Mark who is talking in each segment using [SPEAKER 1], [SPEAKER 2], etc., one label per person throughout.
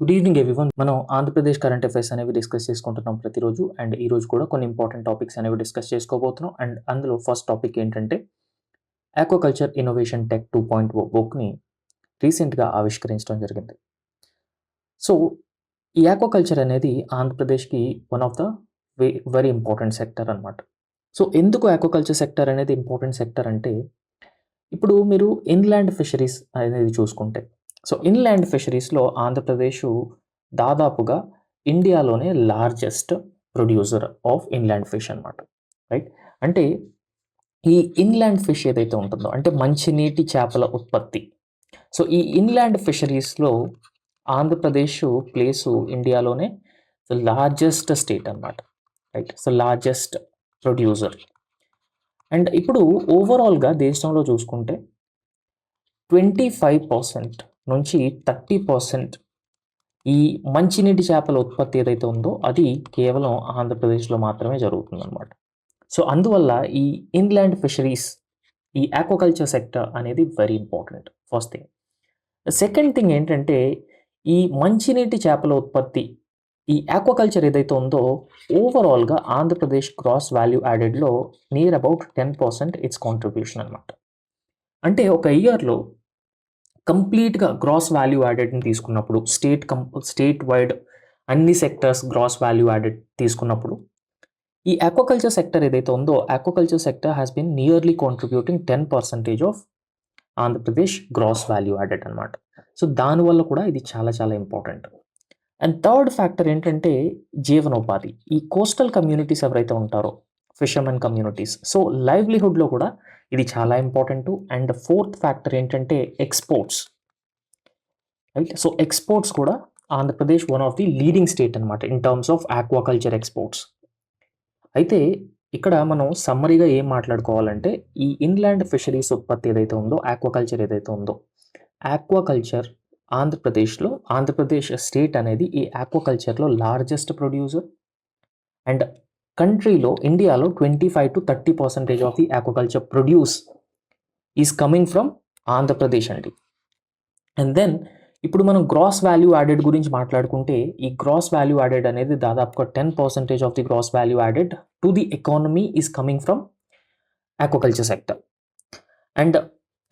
[SPEAKER 1] Good evening everyone. మనం Andhra Pradesh current affairs అనేవి discuss చేసుకుంటున్నాం ప్రతిరోజు. అండ్ ఈ రోజు కూడా కొన్ని ఇంపార్టెంట్ టాపిక్స్ అనేవి డిస్కస్ చేసుకోబోతున్నాం. అండ్ అందులో ఫస్ట్ టాపిక్ ఏంటంటే ఆక్వాకల్చర్ ఇన్నోవేషన్ టెక్ 2.0 బుక్ని రీసెంట్గా ఆవిష్కరించడం జరిగింది. సో ఈ ఆక్వాకల్చర్ అనేది ఆంధ్రప్రదేశ్కి one of the very important sector అనమాట. సో ఎందుకు ఆక్వాకల్చర్ సెక్టర్ అనేది ఇంపార్టెంట్ సెక్టర్ అంటే, ఇప్పుడు మీరు ఇన్లాండ్ ఫిషరీస్ అనేది చూసుకుంటే, సో ఇన్లాండ్ ఫిషరీస్లో ఆంధ్రప్రదేశ్ దాదాపుగా ఇండియాలోనే largest producer of inland fish అనమాట. రైట్, అంటే ఈ ఇన్లాండ్ ఫిష్ ఏదైతే ఉంటుందో, అంటే మంచినీటి చేపల ఉత్పత్తి. సో ఈ ఇన్లాండ్ ఫిషరీస్లో ఆంధ్రప్రదేశ్ ప్లేసు ఇండియాలోనే లార్జెస్ట్ స్టేట్ అనమాట. Right, so largest producer. And ఇప్పుడు ఓవరాల్గా దేశంలో చూసుకుంటే 25% నుంచి 30% ఈ మంచినీటి చేపల ఉత్పత్తి ఏదైతే ఉందో అది కేవలం ఆంధ్రప్రదేశ్లో మాత్రమే జరుగుతుందన్నమాట. సో అందువల్ల ఈ ఇన్లాండ్ ఫిషరీస్, ఈ ఆక్వాకల్చర్ సెక్టర్ అనేది very important. First thing. Second thing ఏంటంటే, ఈ మంచినీటి చేపల ఉత్పత్తి, ఈ ఆక్వాకల్చర్ ఏదైతే ఉందో ఓవరాల్గా ఆంధ్రప్రదేశ్ గ్రాస్ వాల్యూ యాడెడ్లో నియర్ అబౌట్ 10% ఇట్స్ కాంట్రిబ్యూషన్ అనమాట. అంటే ఒక ఇయర్లో కంప్లీట్గా గ్రాస్ వాల్యూ యాడెడ్ని తీసుకున్నప్పుడు, స్టేట్ వైడ్ అన్ని సెక్టర్స్ గ్రాస్ వాల్యూ యాడెడ్ తీసుకున్నప్పుడు, ఈ ఆక్వాకల్చర్ సెక్టర్ ఏదైతే ఉందో aquaculture sector has been nearly contributing 10% of Andhra Pradesh gross value added అనమాట. సో దానివల్ల కూడా ఇది చాలా చాలా ఇంపార్టెంట్. అండ్ థర్డ్ ఫ్యాక్టర్ ఏంటంటే జీవనోపాధి. ఈ కోస్టల్ కమ్యూనిటీస్ ఎవరైతే ఉంటారో, ఫిషర్మెన్ కమ్యూనిటీస్, సో లైవ్లీహుడ్లో కూడా ఇది చాలా ఇంపార్టెంట్. అండ్ ఫోర్త్ ఫ్యాక్టర్ ఏంటంటే ఎక్స్పోర్ట్స్. రైట్, సో ఎక్స్పోర్ట్స్ కూడా Andhra Pradesh one of the leading state అనమాట in terms of aquaculture exports. అయితే ఇక్కడ మనం సమ్మరీగా ఏం మాట్లాడుకోవాలంటే, ఈ ఇన్లాండ్ ఫిషరీస్ ఉత్పత్తి ఏదైతే ఉందో, ఆక్వాకల్చర్ ఏదైతే ఉందో, ఆక్వాకల్చర్ ఆంధ్రప్రదేశ్ స్టేట్ అనేది ఈ ఆక్వాకల్చర్లో లార్జెస్ట్ ప్రొడ్యూసర్. అండ్ కంట్రీలో, ఇండియాలో 25 to 30% of the aquaculture produce is coming from Andhra Pradesh అండి. అండ్ దెన్ ఇప్పుడు మనం గ్రాస్ వాల్యూ యాడెడ్ గురించి మాట్లాడుకుంటే, ఈ గ్రాస్ వాల్యూ యాడెడ్ అనేది దాదాపుగా 10% of the gross value added to the economy is coming from aquaculture sector. And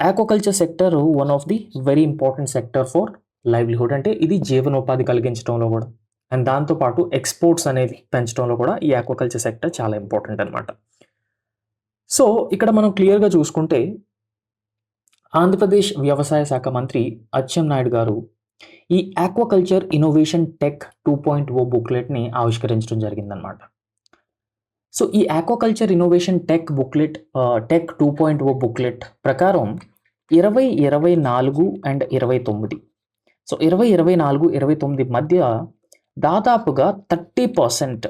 [SPEAKER 1] aquaculture sector one of the very important sector for livelihood, అంటే ఇది జీవనోపాధి కలిగించడంలో కూడా, అండ్ దాంతోపాటు ఎక్స్పోర్ట్స్ అనేది పెంచడంలో కూడా ఈ ఆక్వాకల్చర్ సెక్టర్ చాలా ఇంపార్టెంట్ అనమాట. సో ఇక్కడ మనం క్లియర్గా చూసుకుంటే, ఆంధ్రప్రదేశ్ వ్యవసాయ శాఖ మంత్రి అచ్చెన్నాయుడు గారు ఈ ఆక్వాకల్చర్ ఇన్నోవేషన్ టెక్ 2.0 బుక్లెట్ని ఆవిష్కరించడం జరిగిందనమాట. సో ఈ aquaculture innovation tech booklet, tech 2.0 booklet ప్రకారం 2024 అండ్ 29, సో 2024-29 మధ్య దాదాపుగా 30%,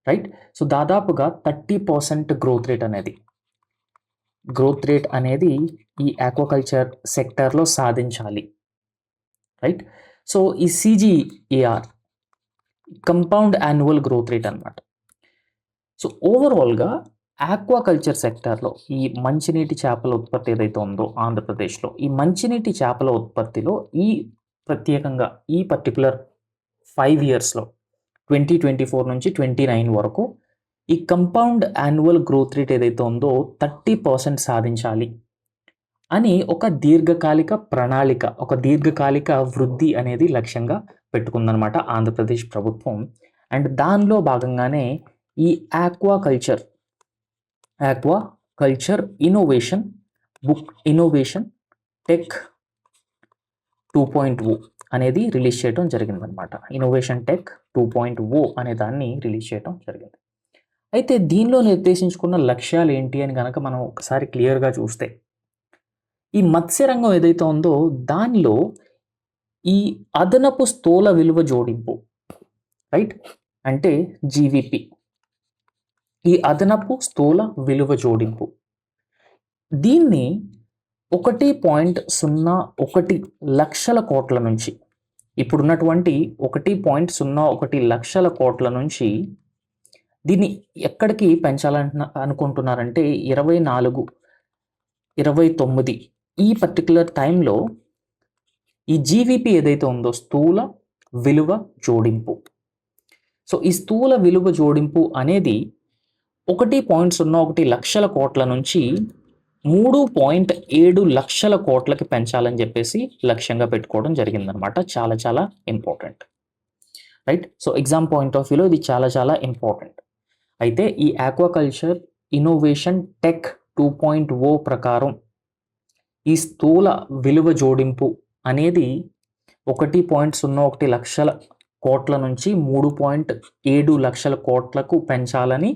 [SPEAKER 1] రైట్, సో దాదాపుగా 30% గ్రోత్ రేట్ అనేది ఈ ఆక్వాకల్చర్ సెక్టర్లో సాధించాలి. రైట్, సో ఈ CGAR compound annual growth rate అనమాట. సో ఓవరాల్గా ఆక్వాకల్చర్ సెక్టర్లో ఈ మంచినీటి చేపల ఉత్పత్తి ఏదైతే ఉందో ఆంధ్రప్రదేశ్లో, ఈ మంచినీటి చేపల ఉత్పత్తిలో ప్రత్యేకంగా ఈ పర్టికులర్ 5 yearsలో 2024 నుంచి 29 వరకు ఈ కంపౌండ్ యాన్యువల్ గ్రోత్ రేట్ ఏదైతే ఉందో 30% సాధించాలి అని ఒక దీర్ఘకాలిక ప్రణాళిక, ఒక దీర్ఘకాలిక వృద్ధి అనేది లక్ష్యంగా పెట్టుకుందనమాట ఆంధ్రప్రదేశ్ ప్రభుత్వం. అండ్ దానిలో భాగంగానే ఈ ఆక్వాకల్చర్ ఇన్నోవేషన్ టెక్ 2.0 అనేది రిలీజ్ చేయడం జరిగిందనమాట. ఇన్నోవేషన్ టెక్ 2.0 అనే దాన్ని రిలీజ్ చేయడం జరిగింది. అయితే దీనిలో నిర్దేశించుకున్న లక్ష్యాలు ఏంటి అని కనుక మనం ఒకసారి క్లియర్గా చూస్తే, ఈ మత్స్యరంగం ఏదైతే ఉందో దానిలో ఈ అదనపు స్థూల విలువ జోడింపు, రైట్, అంటే జీవిపి, ఈ అదనపు స్థూల విలువ జోడింపు, దీన్ని 1.01 లక్షల కోట్ల నుంచి, ఇప్పుడున్నటువంటి 1.01 లక్షల కోట్ల నుంచి దీన్ని ఎక్కడికి అనుకుంటున్నారంటే 24-29 ఈ పర్టికులర్ టైంలో ఈ జీవీపీ ఏదైతే ఉందో స్థూల విలువ జోడింపు. సో ఈ స్థూల విలువ జోడింపు అనేది 1.01 లక్షల కోట్ల నుంచి 3.7 లక్షల కోట్లకి పెంచాలని చెప్పేసి లక్ష్యంగా పెట్టుకోవడం జరిగిందనమాట. చాలా చాలా important, right? So exam point of వ్యూలో ఇది చాలా చాలా ఇంపార్టెంట్. అయితే ఈ ఆక్వాకల్చర్ ఇన్నోవేషన్ టెక్ 2.0 ప్రకారం ఈ స్థూల విలువ జోడింపు అనేది 1.01 లక్షల కోట్ల నుంచి 3.7 లక్షల కోట్లకు పెంచాలని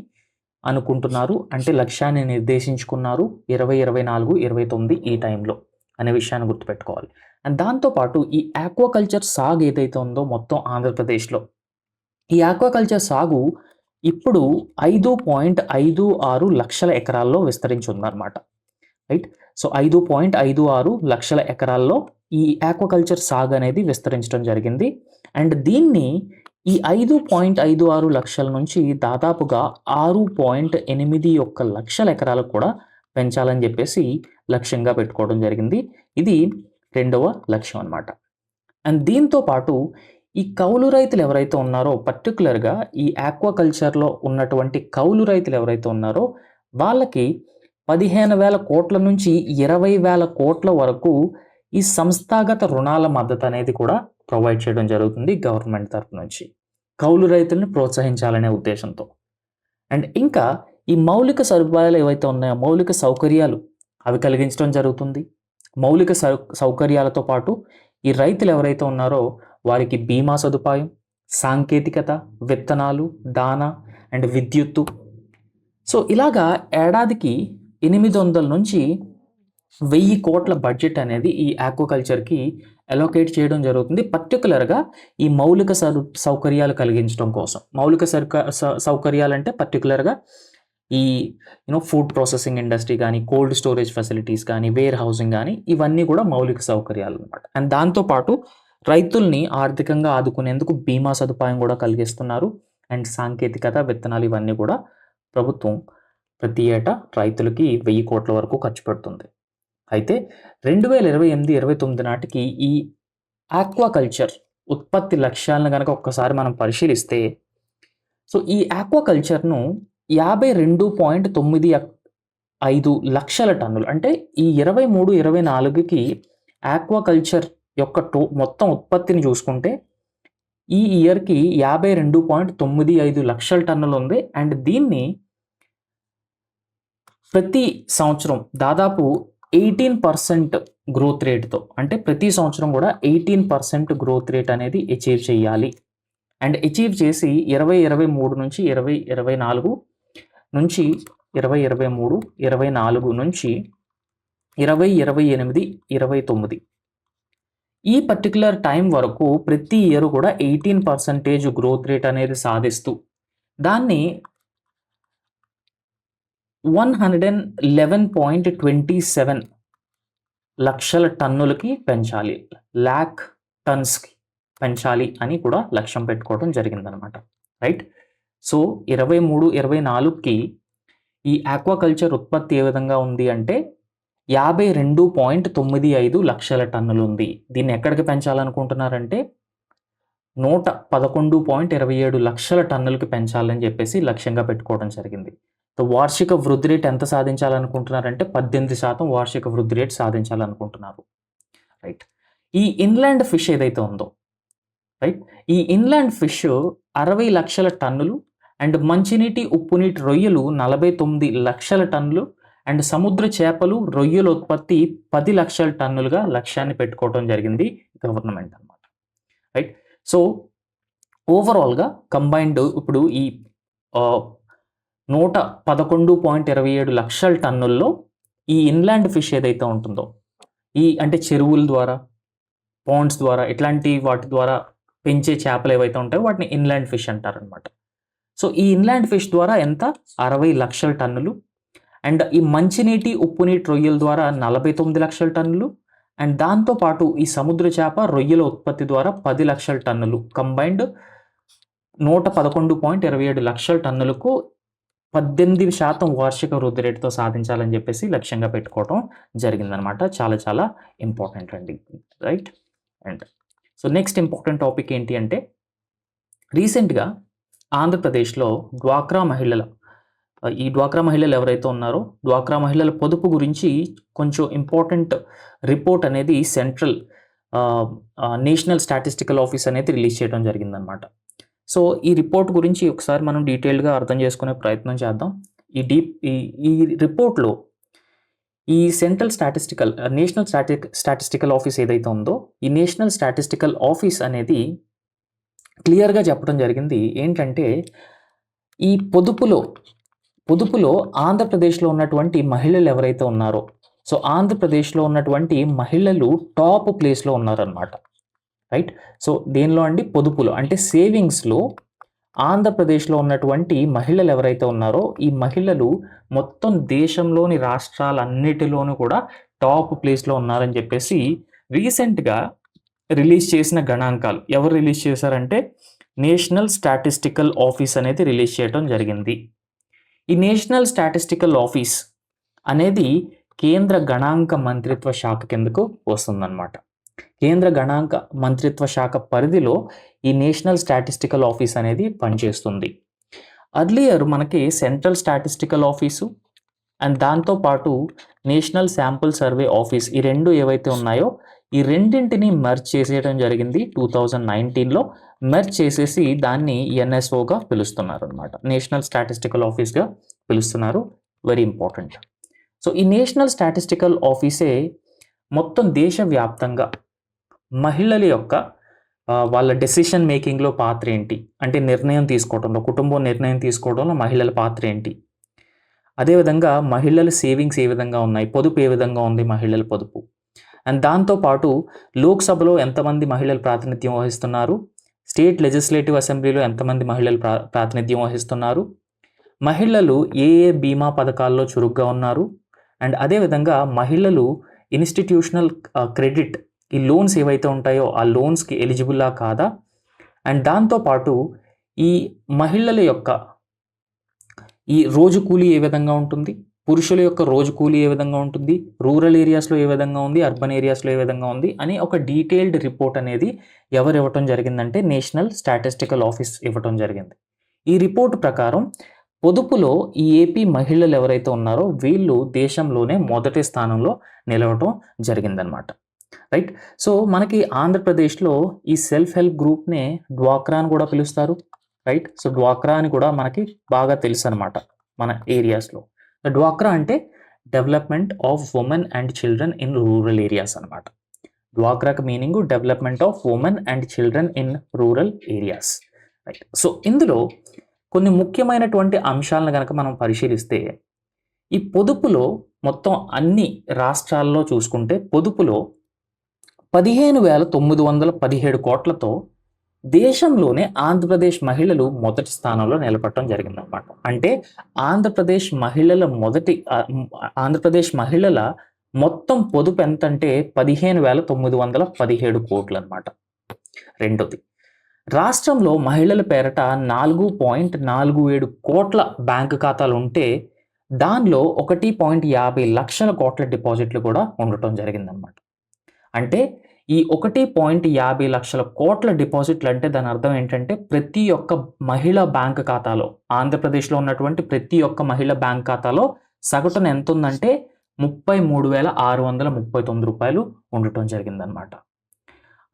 [SPEAKER 1] అనుకుంటున్నారు. అంటే లక్ష్యాన్ని నిర్దేశించుకున్నారు 2024, 29 ఈ టైంలో అనే విషయాన్ని గుర్తుపెట్టుకోవాలి. అండ్ దాంతోపాటు ఈ ఆక్వాకల్చర్ సాగు ఏదైతే ఉందో మొత్తం ఆంధ్రప్రదేశ్లో, ఈ ఆక్వాకల్చర్ సాగు ఇప్పుడు 5.56 లక్షల ఎకరాల్లో విస్తరించి ఉందన్నమాట, రైట్? సో 5.56 లక్షల ఎకరాల్లో ఈ ఆక్వాకల్చర్ సాగు అనేది విస్తరించడం జరిగింది. అండ్ దీన్ని ఈ 5.56 లక్షల నుంచి దాదాపుగా 6.81 లక్షల ఎకరాలకు కూడా పెంచాలని చెప్పేసి లక్ష్యంగా పెట్టుకోవడం జరిగింది. ఇది రెండవ లక్ష్యం అన్నమాట. అండ్ దీంతో పాటు ఈ కౌలు రైతులు ఎవరైతే ఉన్నారో, పర్టికులర్గా ఈ ఆక్వాకల్చర్లో ఉన్నటువంటి కౌలు రైతులు ఎవరైతే ఉన్నారో వాళ్ళకి 15,000 కోట్ల నుంచి 20,000 కోట్ల వరకు ఈ సంస్థాగత రుణాల మద్దతు అనేది కూడా ప్రొవైడ్ చేయడం జరుగుతుంది గవర్నమెంట్ తరఫు నుంచి, కౌలు రైతుల్ని ప్రోత్సహించాలనే ఉద్దేశంతో. అండ్ ఇంకా ఈ మౌలిక సదుపాయాలు ఏవైతే ఉన్నాయో, మౌలిక సౌకర్యాలు అవి కలిగించడం జరుగుతుంది. మౌలిక సౌకర్యాలతో పాటు ఈ రైతులు ఎవరైతే ఉన్నారో వారికి బీమా సదుపాయం, సాంకేతికత, విత్తనాలు, దానా అండ్ విద్యుత్తు. సో ఇలాగా ఏడాదికి 800 నుంచి 1000 కోట్ల బడ్జెట్ అనేది ఈ ఆక్వాకల్చర్కి అలోకేట్ చేయడం జరుగుతుంది, పర్టికులర్గా ఈ మౌలిక సౌకర్యాలు కలిగించడం కోసం. మౌలిక సౌకర్యాలు అంటే పర్టికులర్గా ఈ ఫుడ్ ప్రాసెసింగ్ ఇండస్ట్రీ కానీ, కోల్డ్ స్టోరేజ్ ఫెసిలిటీస్ కానీ, వేర్ హౌసింగ్ కానీ, ఇవన్నీ కూడా మౌలిక సౌకర్యాలు అనమాట. అండ్ దాంతోపాటు రైతుల్ని ఆర్థికంగా ఆదుకునేందుకు బీమా సదుపాయం కూడా కలిగిస్తున్నారు. అండ్ సాంకేతికత, విత్తనాలు ఇవన్నీ కూడా ప్రభుత్వం ప్రతి ఏటా రైతులకి 1000 కోట్ల వరకు ఖర్చు పెడుతుంది. అయితే 2028-29 నాటికి ఈ ఆక్వాకల్చర్ ఉత్పత్తి లక్ష్యాలను కనుక ఒక్కసారి మనం పరిశీలిస్తే, సో ఈ ఆక్వాకల్చర్ను 52.95 లక్షల టన్నులు, అంటే ఈ 23-24కి ఆక్వాకల్చర్ యొక్క మొత్తం ఉత్పత్తిని చూసుకుంటే ఈ ఇయర్కి 52.95 లక్షల టన్నులు ఉంది. అండ్ దీన్ని ప్రతి సంవత్సరం దాదాపు 18% గ్రోత్ రేట్తో, అంటే ప్రతి సంవత్సరం కూడా 18% గ్రోత్ రేట్ అనేది అచీవ్ చేయాలి. అండ్ అచీవ్ చేసి 2023 నుంచి 2024 నుంచి 2023, 24 నుంచి 2028, 29 ఈ పర్టికులర్ టైం వరకు ప్రతి ఇయర్ కూడా 18% గ్రోత్ రేట్ అనేది సాధిస్తూ దాన్ని 111.27 లక్షల టన్నులకి పెంచాలి, lakh టన్స్కి పెంచాలి అని కూడా లక్ష్యం పెట్టుకోవడం జరిగిందనమాట, రైట్? సో 23-24కి ఈ ఆక్వాకల్చర్ ఉత్పత్తి ఏ విధంగా ఉంది అంటే 52.95 లక్షల టన్నులు ఉంది. దీన్ని ఎక్కడికి పెంచాలనుకుంటున్నారంటే 111.27 లక్షల టన్నులకి పెంచాలని చెప్పేసి లక్ష్యంగా పెట్టుకోవడం జరిగింది. సో వార్షిక వృద్ధి రేట్ ఎంత సాధించాలనుకుంటున్నారంటే 18% వార్షిక వృద్ధి రేట్ సాధించాలనుకుంటున్నారు, రైట్? ఈ ఇన్లాండ్ ఫిష్ ఏదైతే ఉందో, రైట్, ఈ ఇన్లాండ్ ఫిష్ 60 లక్షల టన్నులు, అండ్ మంచినీటి ఉప్పునీటి రొయ్యలు 49 లక్షల టన్నులు, అండ్ సముద్ర చేపలు, రొయ్యల ఉత్పత్తి 10 లక్షల టన్నులుగా లక్ష్యాన్ని పెట్టుకోవడం జరిగింది గవర్నమెంట్ అన్నమాట, రైట్? సో ఓవరాల్గా కంబైన్డ్ ఇప్పుడు ఈ 111.27 లక్షల టన్నుల్లో ఈ ఇన్లాండ్ ఫిష్ ఏదైతే ఉంటుందో, ఈ అంటే చెరువుల ద్వారా, పాండ్స్ ద్వారా, ఇట్లాంటి వాటి ద్వారా పెంచే చేపలు ఏవైతే ఉంటాయో వాటిని ఇన్లాండ్ ఫిష్ అంటారనమాట. సో ఈ ఇన్లాండ్ ఫిష్ ద్వారా ఎంత 60 లక్షల టన్నులు, అండ్ ఈ మంచినీటి ఉప్పునీటి రొయ్యల ద్వారా 49 లక్షల టన్నులు, అండ్ దాంతోపాటు ఈ సముద్ర చేప రొయ్యల ఉత్పత్తి ద్వారా 10 లక్షల టన్నులు, కంబైన్డ్ 111.27 లక్షల టన్నులకు 18% వార్షిక వృద్ధి రేటుతో సాధించాలని చెప్పేసి లక్ష్యంగా పెట్టుకోవడం జరిగిందనమాట. చాలా చాలా ఇంపార్టెంట్ అండి, right? And so next important topic ఏంటి అంటే, రీసెంట్గా ఆంధ్రప్రదేశ్లో డ్వాక్రా మహిళల ఈ డ్వాక్రా మహిళలు ఎవరైతే ఉన్నారో డ్వాక్రా మహిళల పొదుపు గురించి కొంచెం ఇంపార్టెంట్ రిపోర్ట్ అనేది సెంట్రల్ నేషనల్ స్టాటిస్టికల్ ఆఫీస్ అనేది రిలీజ్ చేయడం జరిగిందనమాట. సో ఈ రిపోర్ట్ గురించి ఒకసారి మనం డీటెయిల్గా అర్థం చేసుకునే ప్రయత్నం చేద్దాం. ఈ రిపోర్ట్లో ఈ సెంట్రల్ నేషనల్ స్టాటిస్టికల్ ఆఫీస్ ఏదైతే ఉందో ఈ నేషనల్ స్టాటిస్టికల్ ఆఫీస్ అనేది క్లియర్గా చెప్పడం జరిగింది ఏంటంటే, ఈ పొదుపులో ఆంధ్రప్రదేశ్లో ఉన్నటువంటి మహిళలు ఎవరైతే ఉన్నారో, సో ఆంధ్రప్రదేశ్లో ఉన్నటువంటి మహిళలు టాప్ ప్లేస్లో ఉన్నారనమాట. రైట్. సో దేనిలో అండి, పొదుపులో అంటే సేవింగ్స్లో ఆంధ్రప్రదేశ్లో ఉన్నటువంటి మహిళలు ఎవరైతే ఉన్నారో ఈ మహిళలు మొత్తం దేశంలోని రాష్ట్రాలన్నిటిలోనూ కూడా టాప్ ప్లేస్లో ఉన్నారని చెప్పేసి రీసెంట్గా రిలీజ్ చేసిన గణాంకాలు ఎవరు రిలీజ్ చేశారంటే నేషనల్ స్టాటిస్టికల్ ఆఫీస్ అనేది రిలీజ్ చేయడం జరిగింది. ఈ నేషనల్ స్టాటిస్టికల్ ఆఫీస్ అనేది కేంద్ర గణాంక మంత్రిత్వ శాఖ కిందకు వస్తుందన్నమాట. కేంద్ర గణాంక మంత్రిత్వ శాఖ పరిధిలో ఈ నేషనల్ స్టాటిస్టికల్ ఆఫీస్ అనేది పనిచేస్తుంది. అర్లియర్ మనకి సెంట్రల్ స్టాటిస్టికల్ ఆఫీసు అండ్ దాంతోపాటు నేషనల్ శాంపుల్ సర్వే ఆఫీస్ ఈ రెండు ఏవైతే ఉన్నాయో ఈ రెండింటిని మెర్జ్ చేసేయడం జరిగింది 2019లో. మెర్జ్ చేసేసి దాన్ని ఎన్ఎస్ఓగా పిలుస్తున్నారు అనమాట, నేషనల్ స్టాటిస్టికల్ ఆఫీస్గా పిలుస్తున్నారు. Very important. సో ఈ నేషనల్ స్టాటిస్టికల్ ఆఫీసే మొత్తం దేశవ్యాప్తంగా మహిళల యొక్క వాళ్ళ డెసిషన్ మేకింగ్లో పాత్ర ఏంటి, అంటే నిర్ణయం తీసుకోవడంలో, కుటుంబం నిర్ణయం తీసుకోవడంలో మహిళల పాత్ర ఏంటి, అదేవిధంగా మహిళల సేవింగ్స్ ఏ విధంగా ఉన్నాయి, పొదుపు ఏ విధంగా ఉంది మహిళల పొదుపు, అండ్ దాంతోపాటు లోక్సభలో ఎంతమంది మహిళలు ప్రాతినిధ్యం వహిస్తున్నారు, స్టేట్ లెజిస్లేటివ్ అసెంబ్లీలో ఎంతమంది మహిళలు ప్రాతినిధ్యం వహిస్తున్నారు, మహిళలు ఏ ఏ బీమా పథకాల్లో చురుగ్గా ఉన్నారు, అండ్ అదేవిధంగా మహిళలు ఇన్స్టిట్యూషనల్ క్రెడిట్ ఈ లోన్స్ ఏవైతే ఉంటాయో ఆ లోన్స్కి ఎలిజిబుల్లా కాదా, అండ్ దాంతోపాటు ఈ మహిళల యొక్క ఈ రోజు కూలీ ఏ విధంగా ఉంటుంది, పురుషుల యొక్క రోజు కూలీ ఏ విధంగా ఉంటుంది, రూరల్ ఏరియాస్లో ఏ విధంగా ఉంది, అర్బన్ ఏరియాస్లో ఏ విధంగా ఉంది అని ఒక డీటెయిల్డ్ రిపోర్ట్ అనేది ఎవరు ఇవ్వటం జరిగిందంటే నేషనల్ స్టాటిస్టికల్ ఆఫీస్ ఇవ్వటం జరిగింది. ఈ రిపోర్ట్ ప్రకారం పొదుపులో ఈ ఏపీ మహిళలు ఎవరైతే ఉన్నారో వీళ్ళు దేశంలోనే మొదటి స్థానంలో నిలవటం జరిగిందనమాట. రైట్. సో మనకి ఆంధ్రప్రదేశ్లో ఈ సెల్ఫ్ హెల్ప్ గ్రూప్నే డ్వాక్రా అని కూడా పిలుస్తారు. రైట్. సో డ్వాక్రా అని కూడా మనకి బాగా తెలుసు అనమాట మన ఏరియాస్లో. డ్వాక్రా అంటే development of women and children in rural areas అనమాట. డ్వాక్రాకి meaning development of women and children in rural areas. Right. So ఇందులో కొన్ని ముఖ్యమైనటువంటి అంశాలను కనుక మనం పరిశీలిస్తే ఈ పొదుపులో మొత్తం అన్ని రాష్ట్రాల్లో చూసుకుంటే పొదుపులో 15,917 కోట్లతో దేశంలోనే ఆంధ్రప్రదేశ్ మహిళలు మొదటి స్థానంలో నిలబడటం జరిగిందన్నమాట. అంటే ఆంధ్రప్రదేశ్ మహిళల మొత్తం పొదుపు ఎంత అంటే 15,917 కోట్లు అనమాట. రెండోది, రాష్ట్రంలో మహిళల పేరట 4.47 కోట్ల బ్యాంకు ఖాతాలు ఉంటే దానిలో 1.50 లక్షల కోట్ల డిపాజిట్లు కూడా ఉండటం జరిగిందనమాట. అంటే ఈ 1.50 లక్షల కోట్ల డిపాజిట్లు అంటే దాని అర్థం ఏంటంటే ప్రతి ఒక్క మహిళ బ్యాంక్ ఖాతాలో, ఆంధ్రప్రదేశ్లో ఉన్నటువంటి ప్రతి ఒక్క మహిళ బ్యాంక్ ఖాతాలో సగటున ఎంత ఉందంటే 33,639 రూపాయలు ఉండటం జరిగిందనమాట.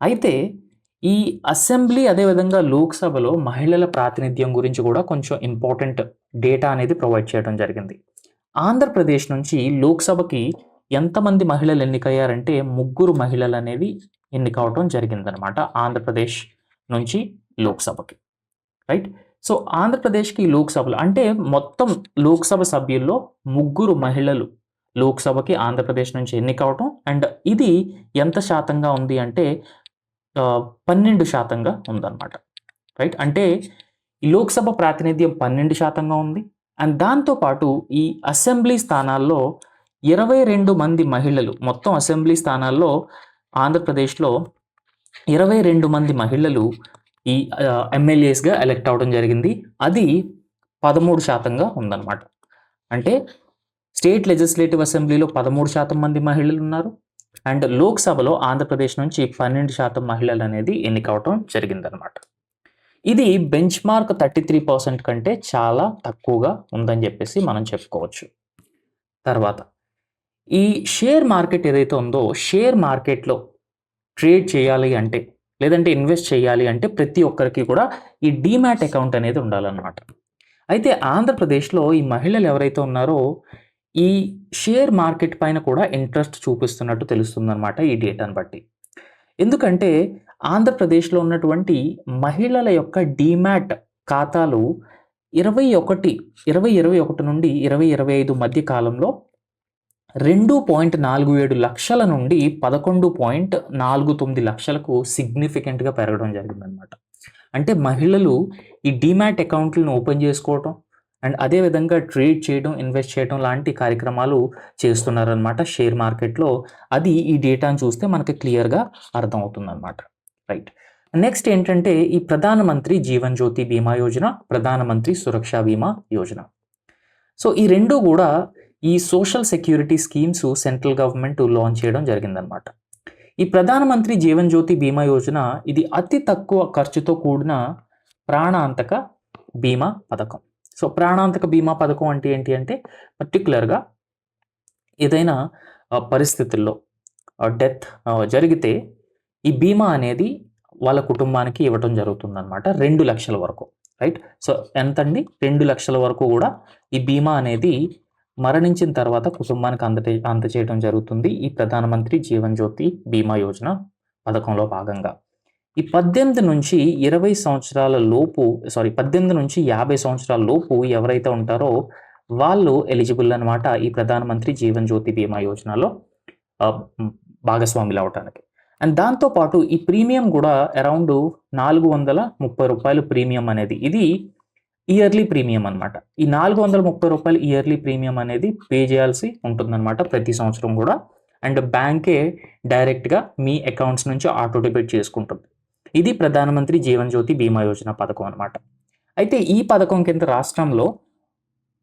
[SPEAKER 1] అయితే ఈ అసెంబ్లీ అదేవిధంగా లోక్సభలో మహిళల ప్రాతినిధ్యం గురించి కూడా కొంచెం ఇంపార్టెంట్ డేటా అనేది ప్రొవైడ్ చేయడం జరిగింది. ఆంధ్రప్రదేశ్ నుంచి లోక్సభకి ఎంతమంది మహిళలు ఎన్నికయ్యారంటే 3 మహిళలు అనేది ఎన్నికవటం జరిగిందనమాట ఆంధ్రప్రదేశ్ నుంచి లోక్సభకి. రైట్. సో ఆంధ్రప్రదేశ్కి లోక్సభలో అంటే మొత్తం లోక్సభ సభ్యుల్లో 3 మహిళలు లోక్సభకి ఆంధ్రప్రదేశ్ నుంచి ఎన్నికవటం, అండ్ ఇది ఎంత శాతంగా ఉంది అంటే 12% ఉందన్నమాట. రైట్. అంటే ఈ లోక్సభ ప్రాతినిధ్యం 12% ఉంది, అండ్ దాంతోపాటు ఈ అసెంబ్లీ స్థానాల్లో 22 మంది మహిళలు, మొత్తం అసెంబ్లీ స్థానాల్లో ఆంధ్రప్రదేశ్లో 22 మంది మహిళలు ఈ ఎమ్మెల్యేస్గా ఎలెక్ట్ అవడం జరిగింది. అది 13% ఉందన్నమాట. అంటే స్టేట్ లెజిస్లేటివ్ అసెంబ్లీలో 13% మంది మహిళలు ఉన్నారు, అండ్ లోక్సభలో ఆంధ్రప్రదేశ్ నుంచి 12% మహిళలు అనేది ఎన్నికవటం జరిగిందనమాట. ఇది బెంచ్ మార్క్ 33% కంటే చాలా తక్కువగా ఉందని చెప్పేసి మనం చెప్పుకోవచ్చు. తర్వాత ఈ షేర్ మార్కెట్ ఏదైతే ఉందో, షేర్ మార్కెట్లో ట్రేడ్ చేయాలి అంటే, లేదంటే ఇన్వెస్ట్ చేయాలి అంటే ప్రతి ఒక్కరికి కూడా ఈ డీమ్యాట్ అకౌంట్ అనేది ఉండాలన్నమాట. అయితే ఆంధ్రప్రదేశ్లో ఈ మహిళలు ఎవరైతే ఉన్నారో ఈ షేర్ మార్కెట్ పైన కూడా ఇంట్రెస్ట్ చూపిస్తున్నట్టు తెలుస్తుందన్నమాట ఈ డేటాను బట్టి. ఎందుకంటే ఆంధ్రప్రదేశ్లో ఉన్నటువంటి మహిళల యొక్క డీమ్యాట్ ఖాతాలు 2021 నుండి 2025 మధ్య కాలంలో 2.47 లక్షల నుండి 11.49 లక్షలకు సిగ్నిఫికెంట్‌గా పెరగడం జరిగిందనమాట. అంటే మహిళలు ఈ డీమ్యాట్ అకౌంట్‌లను ఓపెన్ చేసుకోవటం అండ్ అదేవిధంగా ట్రేడ్ చేయడం, ఇన్వెస్ట్ చేయడం లాంటి కార్యక్రమాలు చేస్తున్నారనమాట షేర్ మార్కెట్‌లో. అది ఈ డేటాను చూస్తే మనకి క్లియర్‌గా అర్థమవుతుందనమాట. రైట్. నెక్స్ట్ ఏంటంటే ఈ ప్రధానమంత్రి జీవన్ జ్యోతి బీమా యోజన, ప్రధానమంత్రి సురక్ష బీమా యోజన. సో ఈ రెండు కూడా ఈ social security schemes central government launch చేయడం జరిగిందనమాట. ఈ ప్రధానమంత్రి జీవన్ జ్యోతి బీమా యోజన ఇది అతి తక్కువ ఖర్చుతో కూడిన ప్రాణాంతక బీమా పథకం. సో ప్రాణాంతక బీమా పథకం అంటే ఏంటి అంటే పర్టికులర్గా ఏదైనా పరిస్థితుల్లో డెత్ జరిగితే ఈ బీమా అనేది వాళ్ళ కుటుంబానికి ఇవ్వడం జరుగుతుందన్నమాట 2 లక్షల వరకు. రైట్. సో ఎంతండి? 2 లక్షల వరకు కూడా ఈ బీమా అనేది మరణించిన తర్వాత కుటుంబానికి అందజేయడం జరుగుతుంది ఈ ప్రధానమంత్రి జీవన్ జ్యోతి బీమా యోజన పథకంలో భాగంగా. ఈ 18 నుంచి 20 సంవత్సరాల లోపు 18 నుంచి 50 సంవత్సరాల లోపు ఎవరైతే ఉంటారో వాళ్ళు ఎలిజిబుల్ అనమాట ఈ ప్రధానమంత్రి జీవన్ జ్యోతి బీమా యోజనలో భాగస్వాములు అవటానికి. అండ్ దాంతోపాటు ఈ ప్రీమియం కూడా అరౌండ్ 430 రూపాయలు ప్రీమియం అనేది ఇది ఇయర్లీ ప్రీమియం అనమాట. ఈ 430 రూపాయలు ఇయర్లీ ప్రీమియం అనేది పే చేయాల్సి ఉంటుందన్నమాట ప్రతి సంవత్సరం కూడా. అండ్ బ్యాంకే డైరెక్ట్గా మీ అకౌంట్స్ నుంచి ఆటో డెబిట్ చేసుకుంటుంది. ఇది ప్రధానమంత్రి జీవన్ జ్యోతి బీమా యోజన పథకం అనమాట. అయితే ఈ పథకం కింద రాష్ట్రంలో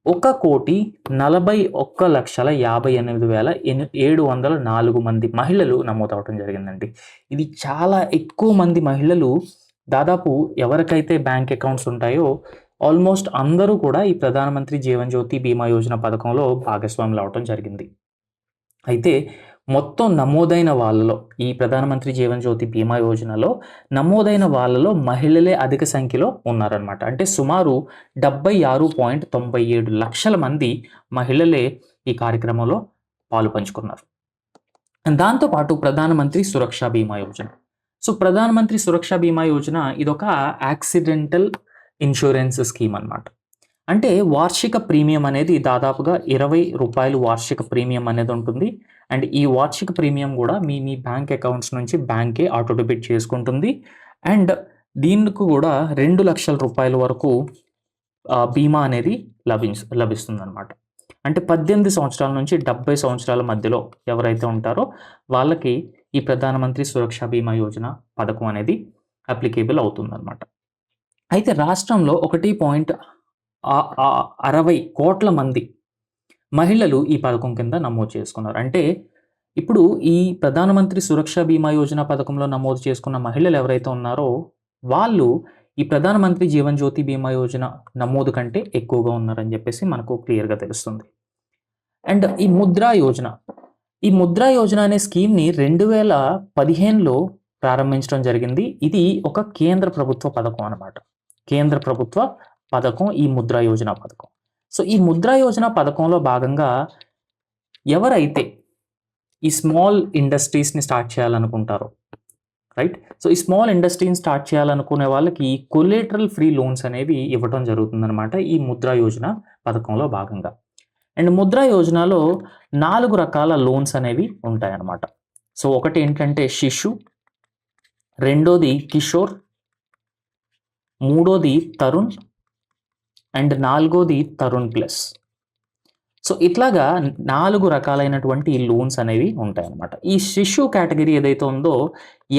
[SPEAKER 1] 1,41,58,704 మంది మహిళలు నమోదవడం జరిగిందండి. ఇది చాలా ఎక్కువ మంది మహిళలు, దాదాపు ఎవరికైతే బ్యాంక్ అకౌంట్స్ ఉంటాయో ఆల్మోస్ట్ అందరూ కూడా ఈ ప్రధానమంత్రి జీవన్ జ్యోతి బీమా యోజన పథకంలో భాగస్వాములు అవడం జరిగింది. అయితే మొత్తం నమోదైన వాళ్ళలో ఈ ప్రధానమంత్రి జీవన్ జ్యోతి బీమా యోజనలో నమోదైన వాళ్ళలో మహిళలే అధిక సంఖ్యలో ఉన్నారనమాట. అంటే సుమారు 76.97 లక్షల మంది మహిళలే ఈ కార్యక్రమంలో పాలు పంచుకున్నారు. దాంతోపాటు ప్రధానమంత్రి సురక్ష బీమా యోజన. సో ప్రధానమంత్రి సురక్ష బీమా యోజన ఇదొక యాక్సిడెంటల్ ఇన్సూరెన్స్ స్కీమ్ అనమాట. అంటే వార్షిక ప్రీమియం అనేది దాదాపుగా 20 రూపాయలు వార్షిక ప్రీమియం అనేది ఉంటుంది. అండ్ ఈ వార్షిక ప్రీమియం కూడా మీ బ్యాంక్ అకౌంట్స్ నుంచి బ్యాంకే ఆటో డెబిట్ చేసుకుంటుంది. అండ్ దీనికి కూడా 2 లక్షల రూపాయల వరకు బీమా అనేది లభిస్తుంది అనమాట. అంటే 18 సంవత్సరాల నుంచి 70 సంవత్సరాల మధ్యలో ఎవరైతే ఉంటారో వాళ్ళకి ఈ ప్రధానమంత్రి సురక్ష బీమా యోజన పథకం అనేది అప్లికేబుల్ అవుతుందన్నమాట. అయితే రాష్ట్రంలో 1.60 కోట్ల మంది మహిళలు ఈ పథకం కింద నమోదు చేసుకున్నారు. అంటే ఇప్పుడు ఈ ప్రధానమంత్రి సురక్ష బీమా యోజన పథకంలో నమోదు చేసుకున్న మహిళలు ఎవరైతే ఉన్నారో వాళ్ళు ఈ ప్రధానమంత్రి జీవన్ జ్యోతి బీమా యోజన నమోదు కంటే ఎక్కువగా ఉన్నారని చెప్పేసి మనకు క్లియర్గా తెలుస్తుంది. అండ్ ఈ ముద్రా యోజన అనే స్కీమ్ని 2015లో ప్రారంభించడం జరిగింది. ఇది ఒక కేంద్ర ప్రభుత్వ పథకం అనమాట. కేంద్ర ప్రభుత్వ పథకం ఈ ముద్రా యోజన పథకం. సో ఈ ముద్రా యోజన పథకంలో భాగంగా ఎవరైతే ఈ స్మాల్ ఇండస్ట్రీస్ని స్టార్ట్ చేయాలనుకుంటారో, రైట్, సో ఈ స్మాల్ ఇండస్ట్రీని స్టార్ట్ చేయాలనుకునే వాళ్ళకి కొలేటరల్ ఫ్రీ లోన్స్ అనేవి ఇవ్వడం జరుగుతుందన్నమాట ఈ ముద్రా యోజన పథకంలో భాగంగా. అండ్ ముద్రా యోజనలో 4 రకాల లోన్స్ అనేవి ఉంటాయన్నమాట. సో ఒకటి ఏంటంటే శిశు, రెండోది కిషోర్, మూడోది తరుణ్ అండ్ 4వది తరుణ్ ప్లస్. సో ఇట్లాగా 4 రకాలైనటువంటి లోన్స్ అనేవి ఉంటాయన్నమాట. ఈ శిశు కేటగిరీ ఏదైతే ఉందో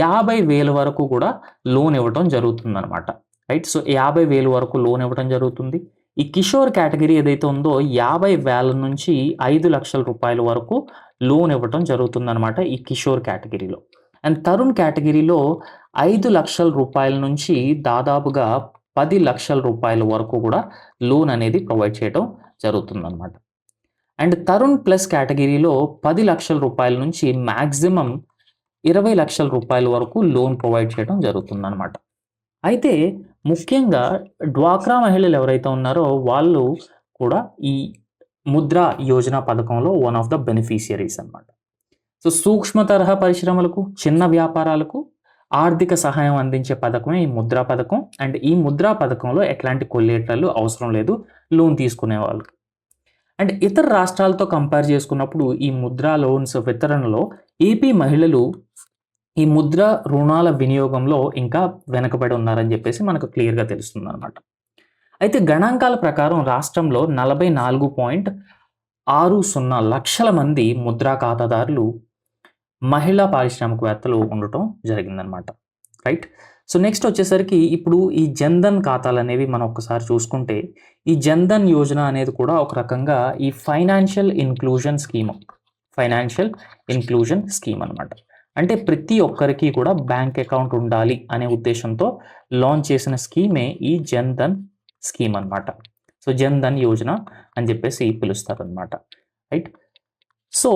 [SPEAKER 1] 50,000 వరకు కూడా లోన్ ఇవ్వడం జరుగుతుందన్నమాట. రైట్. సో 50,000 వరకు లోన్ ఇవ్వడం జరుగుతుంది. ఈ కిషోర్ కేటగిరీ ఏదైతే ఉందో 50,000 నుంచి 5,00,000 రూపాయల వరకు లోన్ ఇవ్వటం జరుగుతుందనమాట ఈ కిషోర్ కేటగిరీలో. అండ్ తరుణ్ కేటగిరీలో 5,00,000 రూపాయల నుంచి దాదాపుగా 10,00,000 రూపాయల వరకు కూడా లోన్ అనేది ప్రొవైడ్ చేయడం జరుగుతుందనమాట. అండ్ తరుణ్ ప్లస్ కేటగిరీలో 10,00,000 రూపాయల నుంచి మ్యాక్సిమం 20,00,000 రూపాయల వరకు లోన్ ప్రొవైడ్ చేయడం జరుగుతుందనమాట. అయితే ముఖ్యంగా డ్వాక్రా మహిళలు ఎవరైతే ఉన్నారో వాళ్ళు కూడా ఈ ముద్రా యోజన పథకంలో వన్ ఆఫ్ ద బెనిఫిషియరీస్ అనమాట. సో సూక్ష్మ తరహా పరిశ్రమలకు, చిన్న వ్యాపారాలకు ఆర్థిక సహాయం అందించే పథకమే ఈ ముద్రా పథకం. అండ్ ఈ ముద్రా పథకంలో ఎట్లాంటి కొల్లేట్లలో అవసరం లేదు లోన్ తీసుకునే వాళ్ళకి. అండ్ ఇతర రాష్ట్రాలతో కంపేర్ చేసుకున్నప్పుడు ఈ ముద్రా లోన్స్ వితరణలో ఏపీ మహిళలు ఈ ముద్ర రుణాల వినియోగంలో ఇంకా వెనకబడి ఉన్నారని చెప్పేసి మనకు క్లియర్గా తెలుస్తుంది అనమాట. అయితే గణాంకాల ప్రకారం రాష్ట్రంలో 44.60 లక్షల మంది ముద్రా ఖాతాదారులు మహిళా పారిశ్రామికవేత్తలు ఉండటం జరిగిందనమాట. రైట్. సో నెక్స్ట్ వచ్చేసరికి ఇప్పుడు ఈ జన్ధన్ ఖాతాలు అనేవి మనం ఒక్కసారి చూసుకుంటే ఈ జన్ధన్ యోజన అనేది కూడా ఒక రకంగా ఈ ఫైనాన్షియల్ ఇన్క్లూజన్ స్కీమ్ అనమాట. అంటే ప్రతి ఒక్కరికి కూడా బ్యాంక్ అకౌంట్ ఉండాలి అనే ఉద్దేశంతో లాంచ్ చేసిన స్కీమే ఈ జన్ధన్ స్కీమ్ అనమాట. సో జన్ధన్ యోజన అని చెప్పేసి పిలుస్తారనమాట. రైట్. సో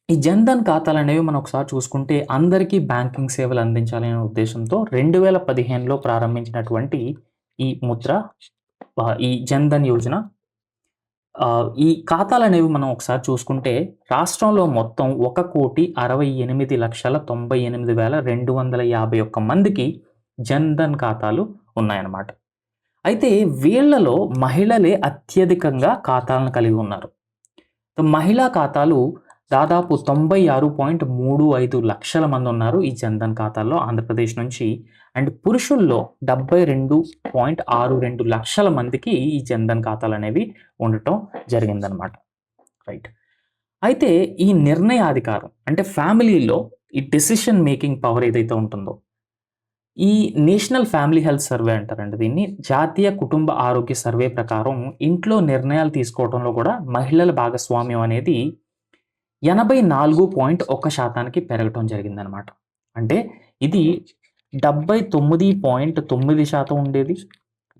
[SPEAKER 1] ఈ జన్ధన్ ఖాతాలు అనేవి మనం ఒకసారి చూసుకుంటే అందరికీ బ్యాంకింగ్ సేవలు అందించాలనే ఉద్దేశంతో 2015లో ప్రారంభించినటువంటి ఈ జన్ధన్ యోజన. ఈ ఖాతాలు అనేవి మనం ఒకసారి చూసుకుంటే రాష్ట్రంలో మొత్తం 1,68,98,251 మందికి జన్ధన్ ఖాతాలు ఉన్నాయన్నమాట. అయితే వీళ్లలో మహిళలే అత్యధికంగా ఖాతాలను కలిగి ఉన్నారు. మహిళా ఖాతాలు దాదాపు 96.35 లక్షల మంది ఉన్నారు ఈ జన్ధన్ ఖాతాల్లో ఆంధ్రప్రదేశ్ నుంచి. అండ్ పురుషుల్లో 72.62 లక్షల మందికి ఈ జన్ధన్ ఖాతాలు అనేవి ఉండటం జరిగిందనమాట. రైట్. అయితే ఈ నిర్ణయాధికారం అంటే ఫ్యామిలీలో ఈ డెసిషన్ మేకింగ్ పవర్ ఏదైతే ఉంటుందో ఈ నేషనల్ ఫ్యామిలీ హెల్త్ సర్వే అంటారండి దీన్ని. జాతీయ కుటుంబ ఆరోగ్య సర్వే ప్రకారం ఇంట్లో నిర్ణయాలు తీసుకోవడంలో కూడా మహిళల భాగస్వామ్యం అనేది 84.1% పెరగటం జరిగిందనమాట. అంటే ఇది 79.9% ఉండేది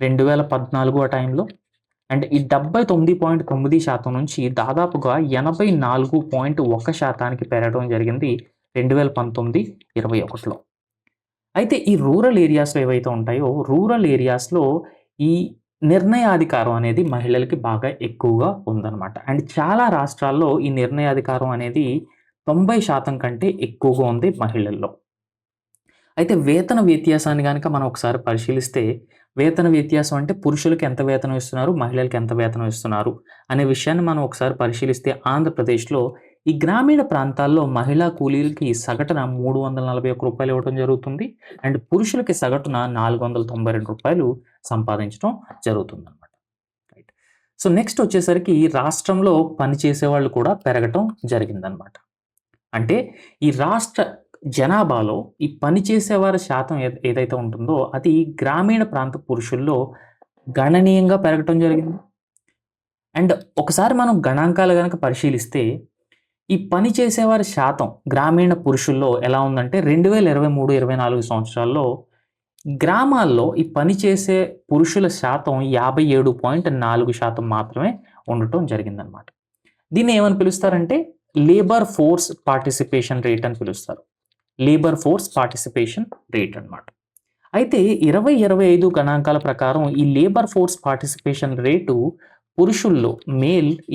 [SPEAKER 1] 2014 ఆ టైంలో. అండ్ ఈ 79.9% నుంచి దాదాపుగా 84.1% పెరగడం జరిగింది 2019-21లో. అయితే ఈ రూరల్ ఏరియాస్లో ఏవైతే ఉంటాయో రూరల్ ఏరియాస్లో ఈ నిర్ణయాధికారం అనేది మహిళలకి బాగా ఎక్కువగా ఉందన్నమాట. అండ్ చాలా రాష్ట్రాల్లో ఈ నిర్ణయాధికారం అనేది 90% కంటే ఎక్కువగా ఉంది మహిళల్లో. అయితే వేతన వ్యత్యాసాన్ని కనుక మనం ఒకసారి పరిశీలిస్తే వేతన వ్యత్యాసం అంటే పురుషులకు ఎంత వేతనం ఇస్తున్నారు, మహిళలకు ఎంత వేతనం ఇస్తున్నారు అనే విషయాన్ని మనం ఒకసారి పరిశీలిస్తే ఆంధ్రప్రదేశ్లో ఈ గ్రామీణ ప్రాంతాల్లో మహిళా కూలీలకి సగటున 341 రూపాయలు ఇవ్వడం జరుగుతుంది. అండ్ పురుషులకి సగటున 492 రూపాయలు సంపాదించడం జరుగుతుంది అనమాట. రైట్. సో నెక్స్ట్ వచ్చేసరికి రాష్ట్రంలో పనిచేసే వాళ్ళు కూడా పెరగటం జరిగిందనమాట. అంటే ఈ రాష్ట్ర జనాభాలో ఈ పనిచేసేవారి శాతం ఏదైతే ఉంటుందో అది గ్రామీణ ప్రాంత పురుషుల్లో గణనీయంగా పెరగటం జరిగింది. అండ్ ఒకసారి మనం గణాంకాలు కనుక పరిశీలిస్తే ఈ పని చేసేవారి శాతం గ్రామీణ పురుషుల్లో ఎలా ఉందంటే 2023-24 సంవత్సరాల్లో గ్రామాల్లో ఈ పని చేసే పురుషుల శాతం 57.4% మాత్రమే ఉండటం జరిగిందనమాట. దీన్ని ఏమని పిలుస్తారంటే లేబర్ ఫోర్స్ పార్టిసిపేషన్ రేట్ అని పిలుస్తారు. లేబర్ ఫోర్స్ పార్టిసిపేషన్ రేట్ అనమాట. అయితే 2025 గణాంకాల ప్రకారం ఈ లేబర్ ఫోర్స్ పార్టిసిపేషన్ రేటు పురుషుల్లో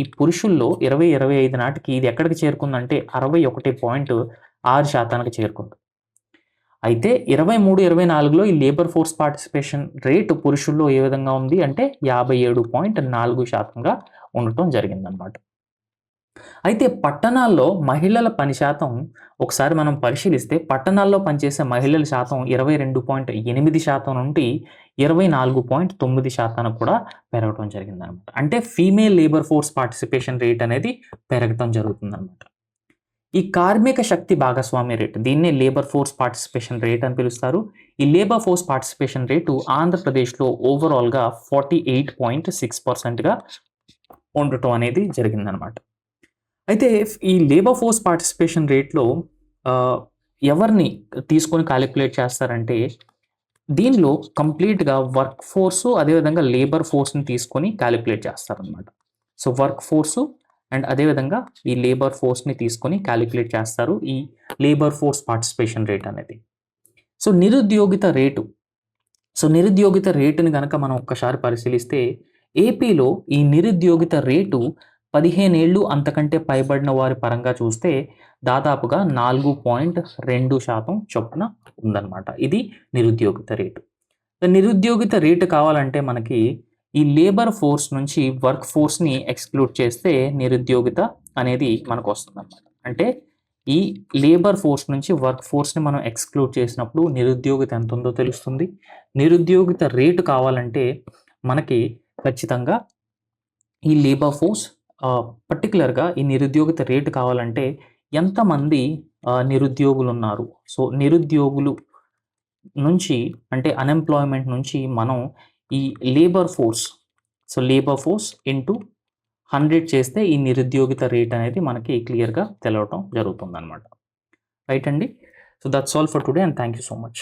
[SPEAKER 1] ఈ పురుషుల్లో 2025 నాటికి ఇది ఎక్కడికి చేరుకుందంటే 61.6% చేరుకుంది. అయితే 23-24లో ఈ లేబర్ ఫోర్స్ పార్టిసిపేషన్ రేటు పురుషుల్లో ఏ విధంగా ఉంది అంటే 57.4%గా ఉండటం జరిగిందనమాట. అయితే పట్టణాల్లో మహిళల పని శాతం ఒకసారి మనం పరిశీలిస్తే పట్టణాల్లో పనిచేసే మహిళల శాతం 22.8% నుండి 24.9% కూడా పెరగడం జరిగిందనమాట. అంటే female labour force participation rate అనేది పెరగటం జరుగుతుందన్నమాట. ఈ కార్మిక శక్తి భాగస్వామ్య రేటు దీన్నే లేబర్ ఫోర్స్ పార్టిసిపేషన్ రేట్ అని పిలుస్తారు. ఈ లేబర్ ఫోర్స్ పార్టిసిపేషన్ రేటు ఆంధ్రప్రదేశ్లో ఓవరాల్గా 48.6%గా ఉండటం అనేది జరిగిందనమాట. అయితే ఈ లేబర్ ఫోర్స్ పార్టిసిపేషన్ రేట్లో ఎవరిని తీసుకొని క్యాలిక్యులేట్ చేస్తారంటే దీనిలో కంప్లీట్‌గా వర్క్ ఫోర్సు అదేవిధంగా లేబర్ ఫోర్స్‌ని తీసుకొని క్యాలిక్యులేట్ చేస్తారనమాట. సో వర్క్ ఫోర్సు అండ్ అదేవిధంగా ఈ లేబర్ ఫోర్స్‌ని తీసుకొని క్యాలిక్యులేట్ చేస్తారు ఈ లేబర్ ఫోర్స్ పార్టిసిపేషన్ రేట్ అనేది. సో నిరుద్యోగిత రేటుని గనక మనం ఒక్కసారి పరిశీలిస్తే ఏపీలో ఈ నిరుద్యోగిత రేటు 15 ఏళ్ళు అంతకంటే పైబడిన వారి పరంగా చూస్తే దాదాపుగా 4.2% చొప్పున ఉందన్నమాట. ఇది నిరుద్యోగిత రేటు. నిరుద్యోగిత రేటు కావాలంటే మనకి ఈ లేబర్ ఫోర్స్ నుంచి వర్క్ ఫోర్స్‌ని ఎక్స్‌క్లూడ్ చేస్తే నిరుద్యోగిత అనేది మనకు వస్తుందన్నమాట. అంటే ఈ లేబర్ ఫోర్స్ నుంచి వర్క్ ఫోర్స్‌ని మనం ఎక్స్‌క్లూడ్ చేసినప్పుడు నిరుద్యోగిత ఎంత ఉందో తెలుస్తుంది. నిరుద్యోగిత రేటు కావాలంటే మనకి ఖచ్చితంగా ఈ లేబర్ ఫోర్స్ పర్టిక్యులర్‌గా ఈ నిరుద్యోగిత రేటు కావాలంటే ఎంతమంది నిరుద్యోగులున్నారు. సో నిరుద్యోగులు నుంచి అంటే అన్‌ఎంప్లాయ్‌మెంట్ నుంచి మనం ఈ లేబర్ ఫోర్స్ ఇంటూ 100 చేస్తే ఈ నిరుద్యోగిత రేట్ అనేది మనకి క్లియర్‌గా తెలవటం జరుగుతుందన్నమాట. రైట్ అండి. So that's all for today and thank you so much.